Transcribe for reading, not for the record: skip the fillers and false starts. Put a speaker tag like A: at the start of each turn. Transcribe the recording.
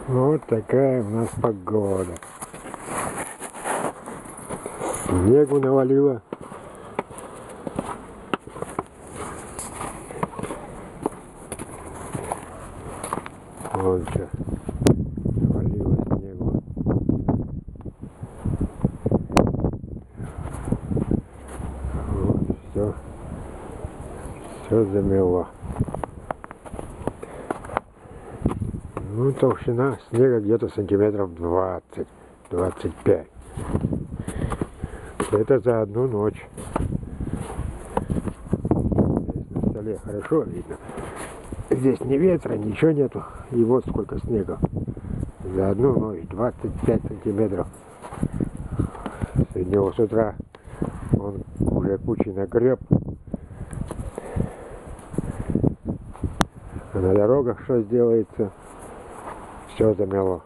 A: Вот такая у нас погода. Снегу навалило. Вон что, навалило снегу. Вот, все замело. Ну, толщина снега где-то сантиметров 20-25. Это за одну ночь. Здесь на столе хорошо видно. Здесь ни ветра, ничего нету. И вот сколько снега. За одну ночь 25 сантиметров. Сегодня с утра он уже кучей нагреб. А на дорогах что сделается? Все замело.